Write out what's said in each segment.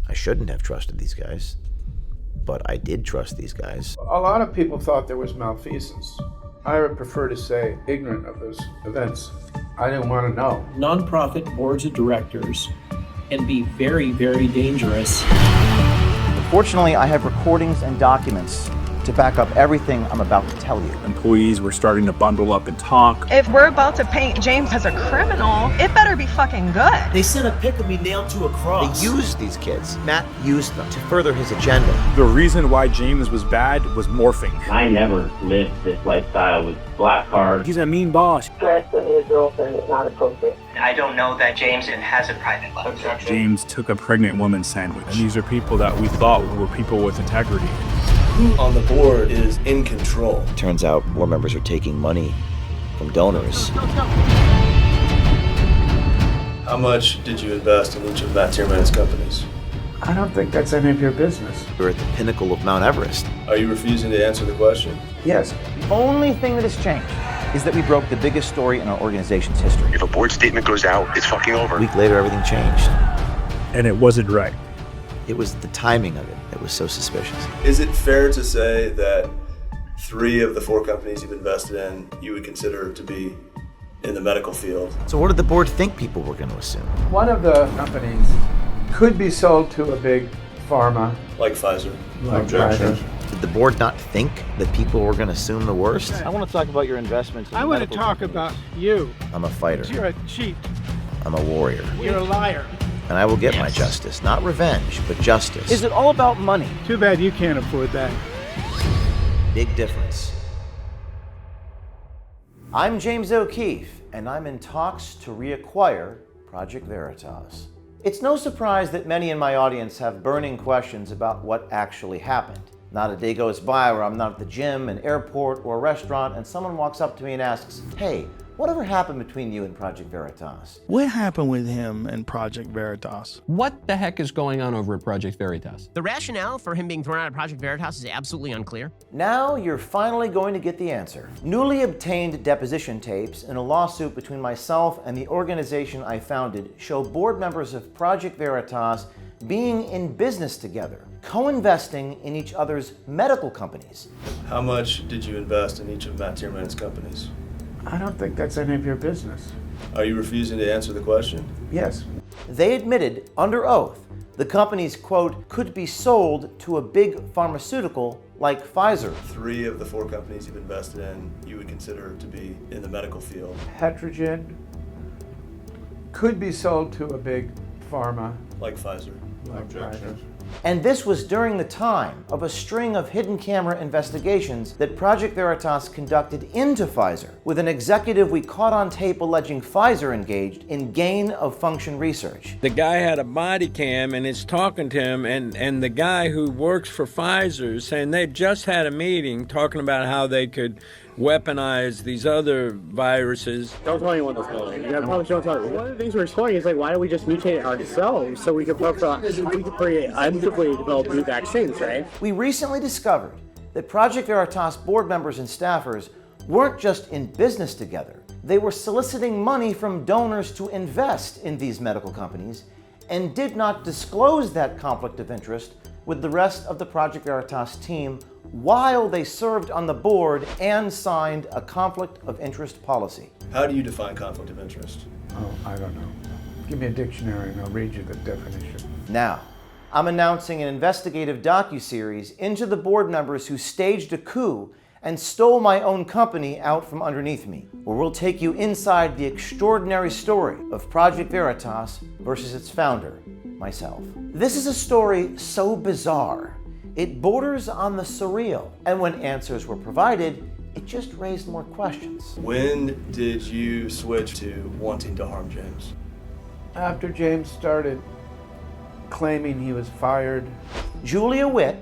I shouldn't have trusted these guys, but I did trust these guys. A lot of people thought there was malfeasance. I would prefer to say ignorant of those events. I didn't want to know. Nonprofit boards of directors can be very, very dangerous. Fortunately, I have recordings and documents to back up everything I'm about to tell you. Employees were starting to bundle up and talk. If we're about to paint James as a criminal, it better be fucking good. They sent a pic of me nailed to a cross. They used these kids. Matt used them to further his agenda. The reason why James was bad was morphing. I never lived this lifestyle with black cards. He's a mean boss. Stress of his girlfriend is not appropriate. I don't know that James has a private life. James took a pregnant woman's sandwich. And these are people that we thought were people with integrity. Who on the board is in control? Turns out board members are taking money from donors. How much did you invest in each of Matt Tierman's companies? I don't think that's any of your business. We're at the pinnacle of Mount Everest. Are you refusing to answer the question? Yes. The only thing that has changed is that we broke the biggest story in our organization's history. If a board statement goes out, it's fucking over. A week later, everything changed. And it wasn't right. It was the timing of it that was so suspicious. Is it fair to say that 3 of the 4 companies you've invested in, you would consider to be in the medical field? So what did the board think people were going to assume? One of the companies could be sold to a big pharma. Like Pfizer. Like Pfizer. Did the board not think that people were going to assume the worst? I want to talk about your investments in I want to medical talk companies. about you. I'm a fighter. You're a cheat. I'm a warrior. You're a liar. And I will get my justice. Not revenge, but justice. Is it all about money? Too bad you can't afford that. Big difference. I'm James O'Keefe, and I'm in talks to reacquire Project Veritas. It's no surprise that many in my audience have burning questions about what actually happened. Not a day goes by where I'm not at the gym, an airport, or a restaurant, and someone walks up to me and asks, "Hey, whatever happened between you and Project Veritas?" What happened with him and Project Veritas? What the heck is going on over at Project Veritas? The rationale for him being thrown out of Project Veritas is absolutely unclear. Now you're finally going to get the answer. Newly obtained deposition tapes in a lawsuit between myself and the organization I founded show board members of Project Veritas being in business together, co-investing in each other's medical companies. How much did you invest in each of Matt Tierman's companies? I don't think that's any of your business. Are you refusing to answer the question? Yes. They admitted under oath the companies, quote, could be sold to a big pharmaceutical like Pfizer. 3 of the 4 companies you've invested in, you would consider to be in the medical field. Heterogen could be sold to a big pharma. Like Pfizer. Like Pfizer. And this was during the time of a string of hidden camera investigations that Project Veritas conducted into Pfizer, with an executive we caught on tape alleging Pfizer engaged in gain-of-function research. The guy had a body cam and it's talking to him, and the guy who works for Pfizer is saying they just had a meeting talking about how they could weaponize these other viruses. Don't tell anyone this going. You gotta probably don't tell anyone. One of the things we're exploring is like, why don't we just mutate ourselves so we could create undeveloped develop new vaccines, right? We recently discovered that Project Veritas board members and staffers weren't just in business together. They were soliciting money from donors to invest in these medical companies and did not disclose that conflict of interest with the rest of the Project Veritas team while they served on the board and signed a conflict of interest policy. How do you define conflict of interest? Oh, I don't know. Give me a dictionary and I'll read you the definition. Now, I'm announcing an investigative docuseries into the board members who staged a coup and stole my own company out from underneath me, where we'll take you inside the extraordinary story of Project Veritas versus its founder, myself. This is a story so bizarre, it borders on the surreal, and when answers were provided, it just raised more questions. When did you switch to wanting to harm James? After James started claiming he was fired. Julia Witt,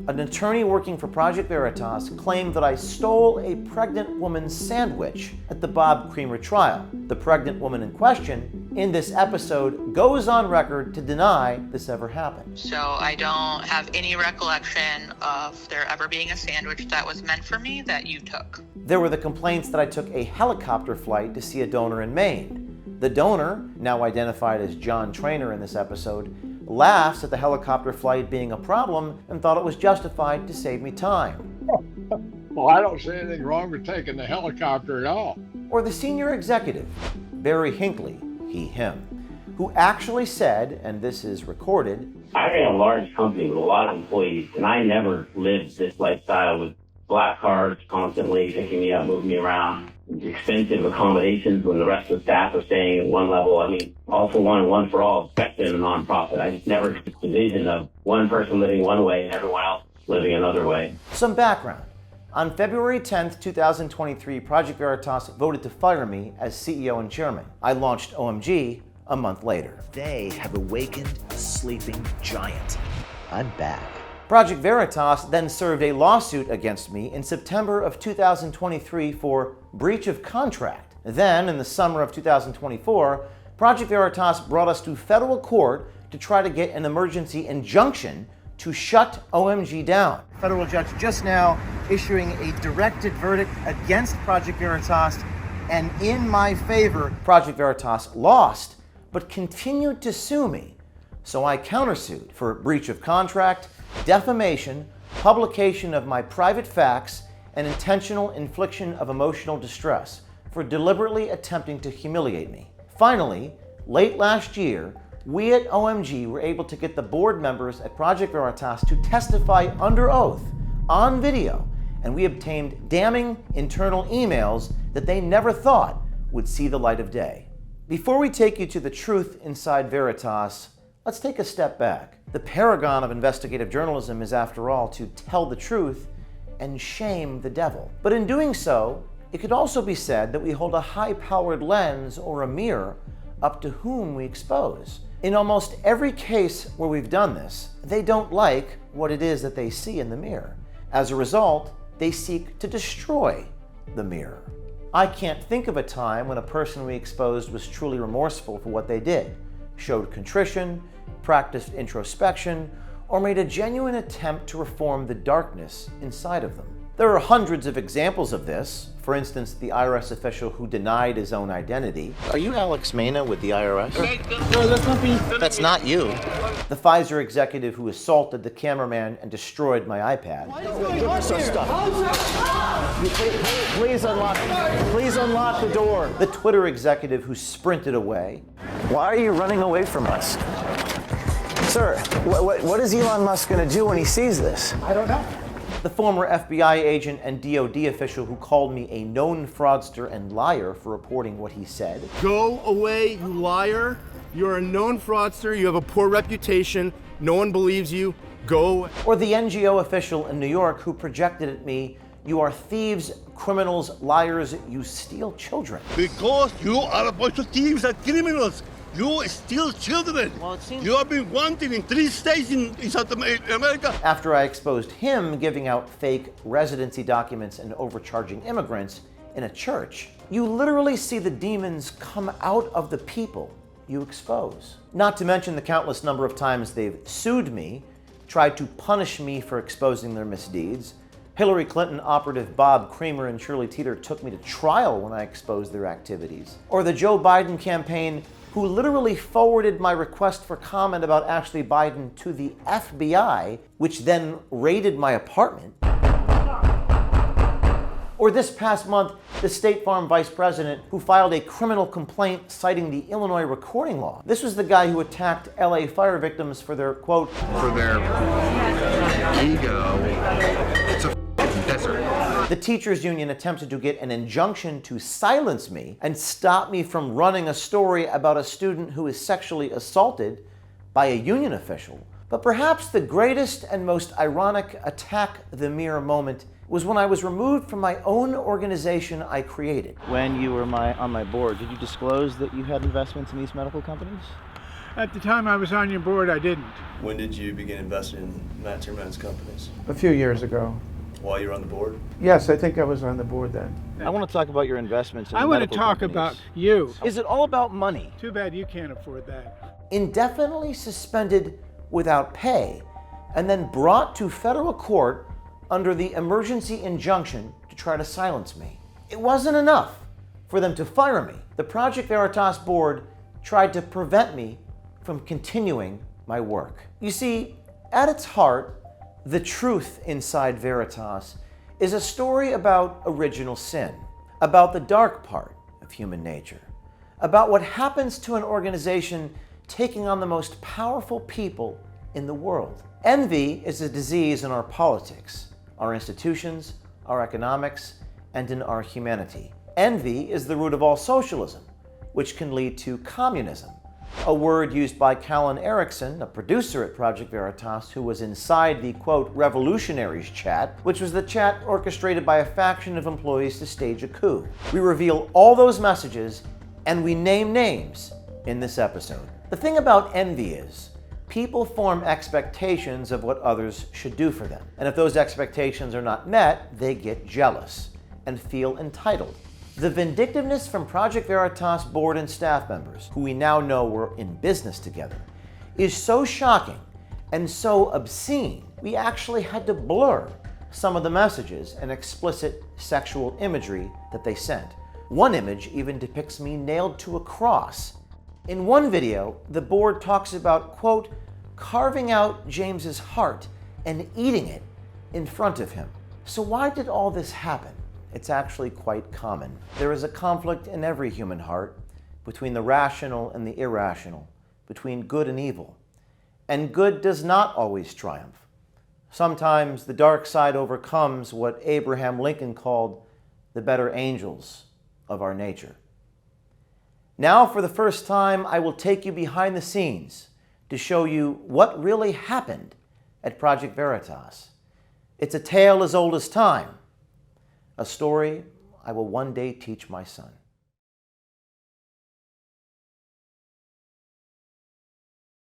an attorney working for Project Veritas, claimed that I stole a pregnant woman's sandwich at the Bob Creamer trial. The pregnant woman in question in this episode goes on record to deny this ever happened. So I don't have any recollection of there ever being a sandwich that was meant for me that you took. There were the complaints that I took a helicopter flight to see a donor in Maine. The donor, now identified as John Trainer in this episode, laughs at the helicopter flight being a problem and thought it was justified to save me time. Well, I don't see anything wrong with taking the helicopter at all. Or the senior executive, Barry Hinckley, him, who actually said, and this is recorded, I ran a large company with a lot of employees, and I never lived this lifestyle with black cards constantly picking me up, moving me around, expensive accommodations when the rest of the staff are staying at one level. I mean, all for one and one for all, especially in a nonprofit. I just never took the vision of one person living one way and everyone else living another way. Some background. On February 10th, 2023, Project Veritas voted to fire me as CEO and chairman. I launched OMG a month later. They have awakened a sleeping giant. I'm back. Project Veritas then served a lawsuit against me in September of 2023 for breach of contract. Then, in the summer of 2024, Project Veritas brought us to federal court to try to get an emergency injunction to shut OMG down. Federal judge just now issuing a directed verdict against Project Veritas, and in my favor. Project Veritas lost, but continued to sue me. So I countersued for breach of contract, defamation, publication of my private facts, and intentional infliction of emotional distress for deliberately attempting to humiliate me. Finally, late last year, we at OMG were able to get the board members at Project Veritas to testify under oath on video, and we obtained damning internal emails that they never thought would see the light of day. Before we take you to the truth inside Veritas, let's take a step back. The paragon of investigative journalism is, after all, to tell the truth and shame the devil. But in doing so, it could also be said that we hold a high-powered lens or a mirror up to whom we expose. In almost every case where we've done this, they don't like what it is that they see in the mirror. As a result, they seek to destroy the mirror. I can't think of a time when a person we exposed was truly remorseful for what they did, showed contrition, practiced introspection, or made a genuine attempt to reform the darkness inside of them. There are hundreds of examples of this. For instance, the IRS official who denied his own identity. Are you Alex Mena with the IRS? No, that's not me. That's not you. The Pfizer executive who assaulted the cameraman and destroyed my iPad. Please unlock the door. The Twitter executive who sprinted away. Why are you running away from us? Sir, what is Elon Musk going to do when he sees this? I don't know. The former FBI agent and DOD official who called me a known fraudster and liar for reporting what he said. Go away, you liar. You're a known fraudster. You have a poor reputation. No one believes you. Go. Or the NGO official in New York who projected at me, "You are thieves, criminals, liars, you steal children." Because you are a bunch of thieves and criminals. You steal children. Well, you have been wanted in 3 states in South America. After I exposed him giving out fake residency documents and overcharging immigrants in a church, you literally see the demons come out of the people you expose. Not to mention the countless number of times they've sued me, tried to punish me for exposing their misdeeds. Hillary Clinton operative Bob Creamer and Shirley Teeter took me to trial when I exposed their activities. Or the Joe Biden campaign, who literally forwarded my request for comment about Ashley Biden to the FBI, which then raided my apartment. Or this past month, the State Farm vice president who filed a criminal complaint citing the Illinois recording law. This was the guy who attacked LA fire victims for their, quote, for their ego. It's a desert. The teachers union attempted to get an injunction to silence me and stop me from running a story about a student who is sexually assaulted by a union official. But perhaps the greatest and most ironic attack the mirror moment was when I was removed from my own organization I created. When you were on my board, did you disclose that you had investments in these medical companies? At the time I was on your board, I didn't. When did you begin investing in Matt Timmerman's companies? A few years ago. While you were on the board? Yes, I think I was on the board then. I want to talk about your investments in I want to talk about you. Is it all about money? Too bad you can't afford that. Indefinitely suspended without pay, and then brought to federal court under the emergency injunction to try to silence me. It wasn't enough for them to fire me. The Project Veritas board tried to prevent me from continuing my my work. You see, at its heart, the truth inside Veritas is a story about original sin, about the dark part of human nature, about what happens to an organization taking on the most powerful people in the world. Envy is a disease in our politics, our institutions, our economics, and in our humanity. Envy is the root of all socialism, which can lead to communism, a word used by Callan Erickson, a producer at Project Veritas, who was inside the, quote, revolutionaries chat, which was the chat orchestrated by a faction of employees to stage a coup. We reveal all those messages, and we name names in this episode. The thing about envy is, people form expectations of what others should do for them. And if those expectations are not met, they get jealous and feel entitled. The vindictiveness from Project Veritas board and staff members, who we now know were in business together, is so shocking and so obscene, we actually had to blur some of the messages and explicit sexual imagery that they sent. One image even depicts me nailed to a cross. In one video, the board talks about, quote, carving out James's heart and eating it in front of him. So why did all this happen? It's actually quite common. There is a conflict in every human heart between the rational and the irrational, between good and evil. And good does not always triumph. Sometimes the dark side overcomes what Abraham Lincoln called the better angels of our nature. Now, for the first time, I will take you behind the scenes to show you what really happened at Project Veritas. It's a tale as old as time, a story I will one day teach my son.